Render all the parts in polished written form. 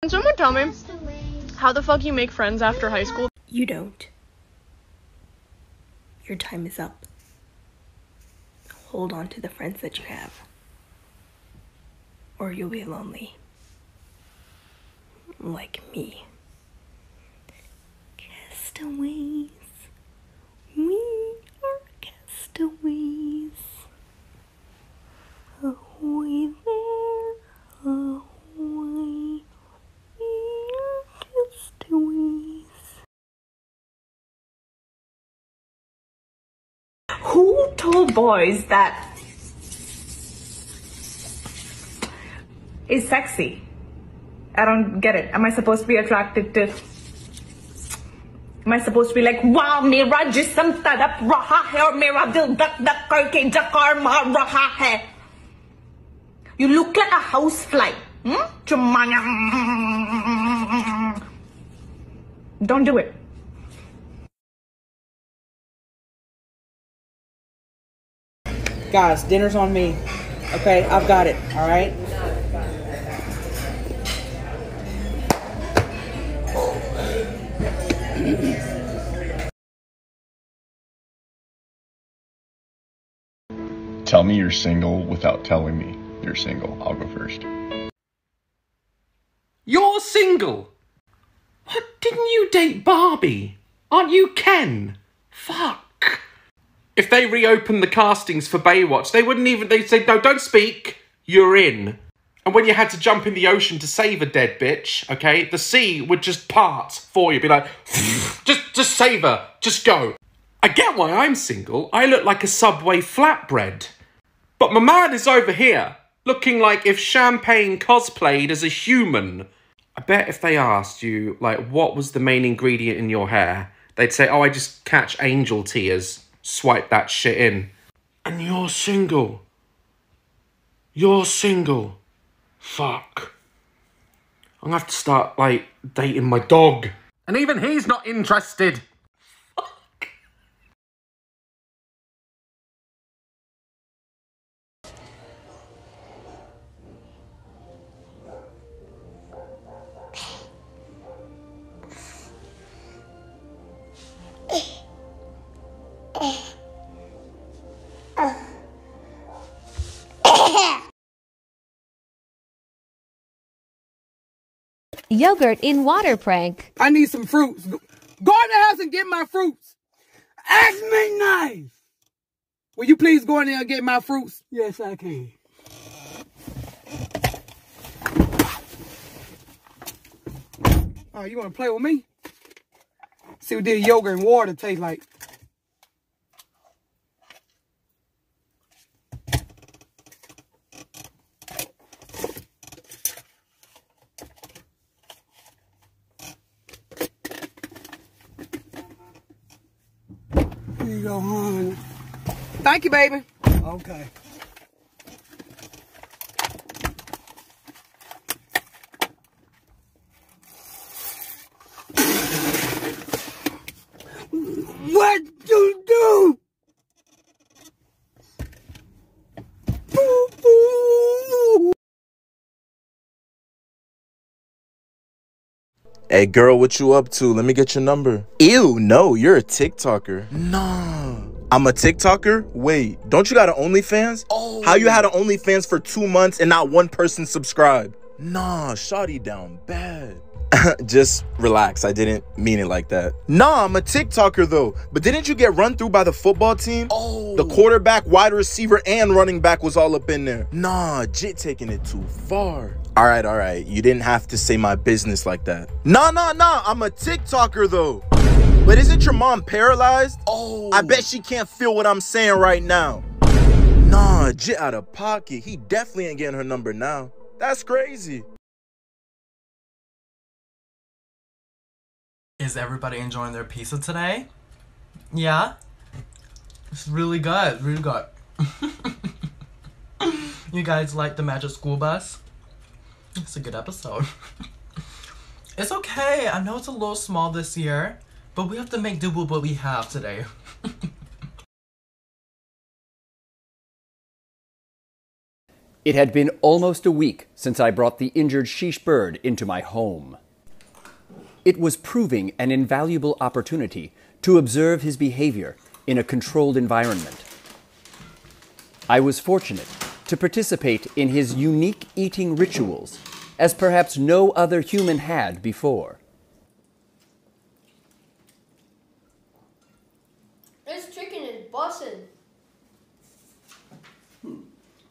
Can someone tell me how the fuck you make friends after high school? You don't. Your time is up. Hold on to the friends that you have, or you'll be lonely. Like me. Castaways. We are castaways. Ahoy there, ahoy. We are castaways. Who told boys that is sexy? I don't get it. Am I supposed to be attracted to... Am I supposed to be like, wow, mera jisam tadap raha hai aur mera dil dak dak karke jakar maar raha hai. You look like a housefly. Don't do it. Guys, dinner's on me. Okay, I've got it, all right? Tell me you're single without telling me you're single. I'll go first. You're single? What, didn't you date Barbie? Aren't you Ken? Fuck. If they reopened the castings for Baywatch, they'd say, no, don't speak, you're in. And when you had to jump in the ocean to save a dead bitch, okay, the sea would just part for you, be like, just save her, just go. I get why I'm single. I look like a Subway flatbread. But my man is over here, looking like if Champagne cosplayed as a human. I bet if they asked you, like, what was the main ingredient in your hair, they'd say, oh, I just catch angel tears. Swipe that shit in. And you're single. You're single. Fuck. I'm gonna have to start, like, dating my dog. And even he's not interested. Fuck. Yogurt in water prank. I need some fruits. Go in the house and get my fruits. Ask me nice. Will you please go in there and get my fruits? Yes, I can. Oh, you want to play with me? See what this yogurt and water taste like. Here you go, honey. Thank you, baby. Okay. What you do? Hey girl, what you up to? Let me get your number. Ew, no, you're a TikToker. Nah. I'm a TikToker? Wait, don't you got an OnlyFans? Oh. How you had an OnlyFans for 2 months and not one person subscribed? Nah, shawty down bad. Just relax, I didn't mean it like that. Nah, I'm a TikToker though. But didn't you get run through by the football team? Oh. The quarterback, wide receiver, and running back was all up in there. Nah, Jit taking it too far. All right. You didn't have to say my business like that. Nah. I'm a TikToker though. But isn't your mom paralyzed? Oh. I bet she can't feel what I'm saying right now. Nah, Jit out of pocket. He definitely ain't getting her number now. That's crazy. Is everybody enjoying their pizza today? Yeah? It's really good, really good. You guys like the Magic School Bus? It's a good episode. It's okay, I know it's a little small this year, but we have to make do with what we have today. It had been almost a week since I brought the injured sheesh bird into my home. It was proving an invaluable opportunity to observe his behavior in a controlled environment. I was fortunate to participate in his unique eating rituals, as perhaps no other human had before. This chicken is bussin'.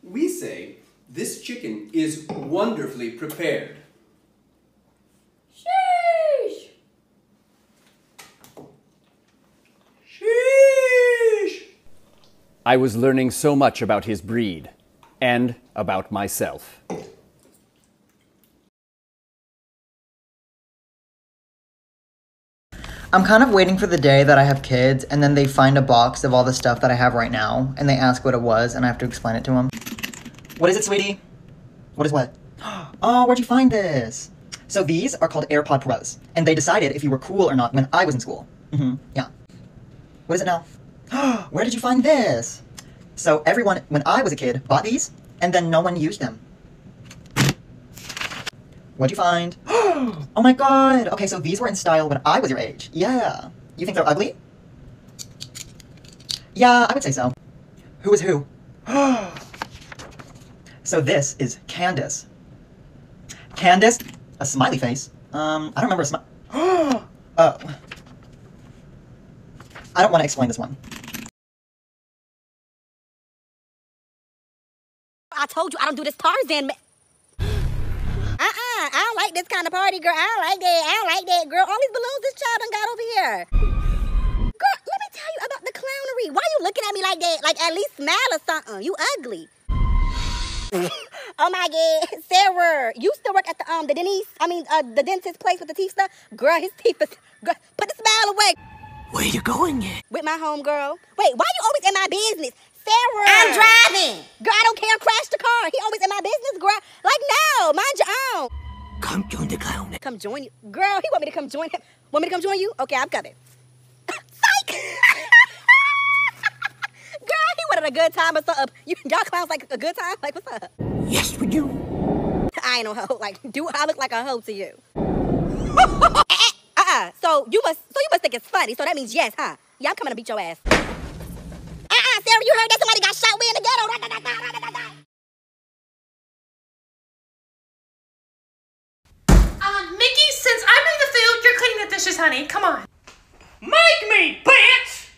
We say this chicken is wonderfully prepared. Sheesh! Sheesh! I was learning so much about his breed and about myself. I'm kind of waiting for the day that I have kids and then they find a box of all the stuff that I have right now and they ask what it was and I have to explain it to them. What is it, sweetie? What is what? Oh, where'd you find this? So these are called AirPod Pros and they decided if you were cool or not when I was in school. Yeah. What is it now? Where did you find this? So everyone, when I was a kid, bought these and then no one used them. What'd you find? Oh my god! Okay, so these were in style when I was your age. Yeah. You think they're ugly? Yeah, I would say so. Who is who? So this is Candace. Candace? A smiley face? I don't remember a smile. Oh. I don't want to explain this one. I told you I don't do this Tarzan. I don't like this kind of party, girl. I don't like that. I don't like that, girl. All these balloons this child done got over here. Girl, let me tell you about the clownery. Why you looking at me like that? Like, at least smile or something. You ugly. Oh my God, Sarah, you still work at the dentist place with the teeth stuff? Girl, his teeth is, girl, put the smile away. Where you going at? With my homegirl. Wait, why you always in my business? Sarah. I'm driving. Girl, I don't care, crash the car. He always in my business, girl. Like, no, mind your own. Come join the clown. Come join you. Girl, he want me to come join him. Want me to come join you? Okay, I'm coming. Psych! Girl, he wanted a good time or something. Y'all clowns like a good time? Like, what's up? Yes, we do. I ain't no hoe. Like, do I look like a hoe to you? So you must think it's funny. So that means yes, huh? Yeah, I'm coming to beat your ass. Sarah, you heard that somebody got shot? We in the ghetto. Mickey, since I made the food, you're cleaning the dishes, honey. Come on. Make me, bitch!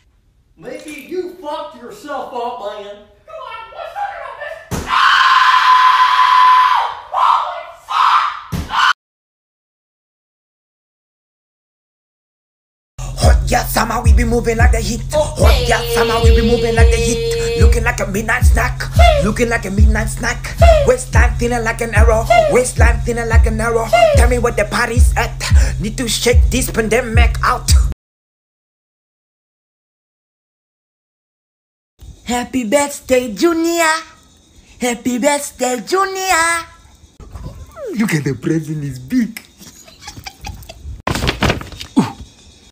Mickey, you fucked yourself up, man. Come on, let's talk about this. Holy fuck! Hot yeah, summer we be moving like the heat. Hot yeah, summer we be moving like the heat. Looking like a midnight snack. Looking like a midnight snack. Waistline thinner like an arrow. Waistline thinner like an arrow. Tell me what the party's at. Need to shake this pandemic out. Happy birthday, Junior. Happy birthday, Junior. Look at the present is big.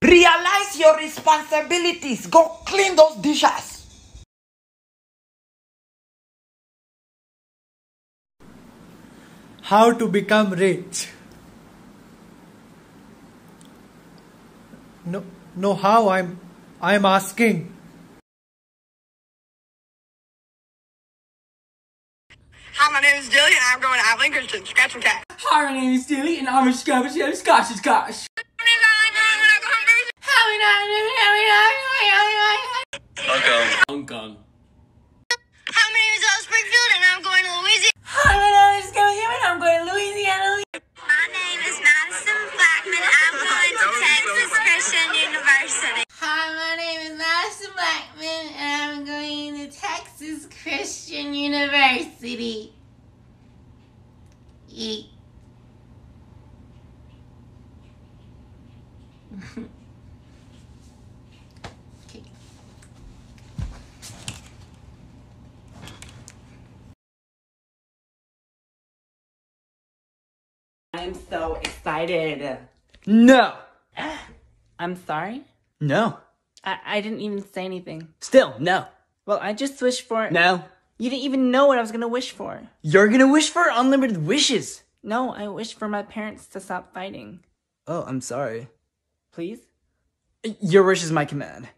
Realize your responsibilities. Go clean those dishes. How to become rich? No, how? I'm asking. Hi, my name is Dilly, and I'm going to Abilene Christian. Scratch and cat. Hi, my name is Dilly, and I'm a scotch. Uncle. Hi, my name is Springfield, and I'm going to Louisiana. Hi, my name is Kelly, and I'm going to Louisiana. My name is Madison Blackman, and I'm going to Texas Christian University. Hi, my name is Madison Blackman, and I'm going to Texas Christian University. Eat. I'm so excited. No. I'm sorry? No. I didn't even say anything. Still, no. Well, I just wished for... No. You didn't even know what I was gonna wish for. You're gonna wish for unlimited wishes. No, I wish for my parents to stop fighting. Oh, I'm sorry. Please? Your wish is my command.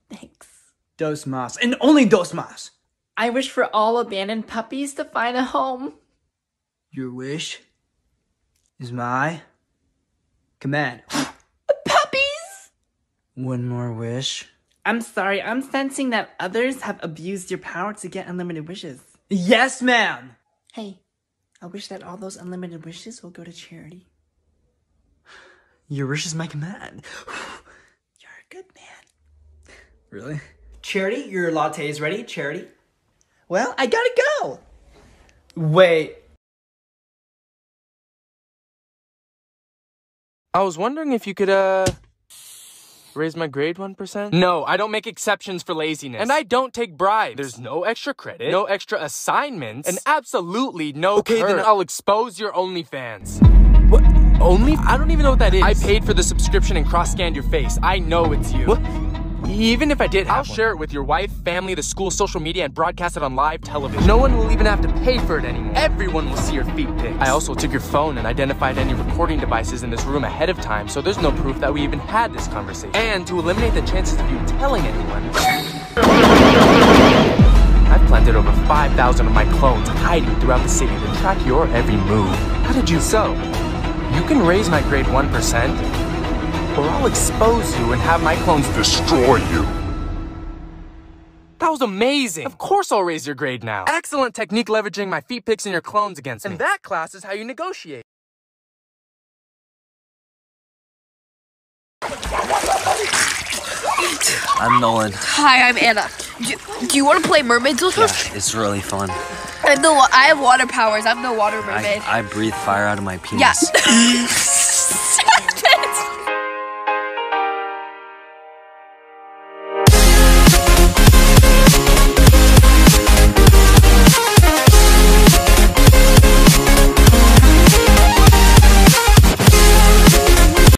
Thanks. Dos mas, and only dos mas. I wish for all abandoned puppies to find a home. Your wish is my command. Puppies! One more wish. I'm sorry, I'm sensing that others have abused your power to get unlimited wishes. Yes, ma'am! Hey, I wish that all those unlimited wishes will go to charity. Your wish is my command. You're a good man. Really? Charity, your latte is ready. Charity. Well, I gotta go. Wait. I was wondering if you could, raise my grade 1%? No, I don't make exceptions for laziness. And I don't take bribes. There's no extra credit, no extra assignments, and absolutely no Okay, perks. then I'll expose your OnlyFans. What? Only? I don't even know what that is. I paid for the subscription and cross-scanned your face. I know it's you. What? Even if I did, I'll share it with your wife, family, the school, social media, and broadcast it on live television. No one will even have to pay for it anymore. Everyone will see your feet pics. I also took your phone and identified any recording devices in this room ahead of time, so there's no proof that we even had this conversation. And to eliminate the chances of you telling anyone, I've planted over 5,000 of my clones hiding throughout the city to track your every move. How did you? So, you can raise my grade 1%, or I'll expose you and have my clones destroy you. That was amazing. Of course I'll raise your grade now. Excellent technique leveraging my feet pics and your clones against me. And that class is how you negotiate. I'm Noen. Hi, I'm Anna. Do you want to play mermaids with us? Yeah, it's really fun. I have water powers. I'm the water mermaid. I breathe fire out of my penis. Yeah.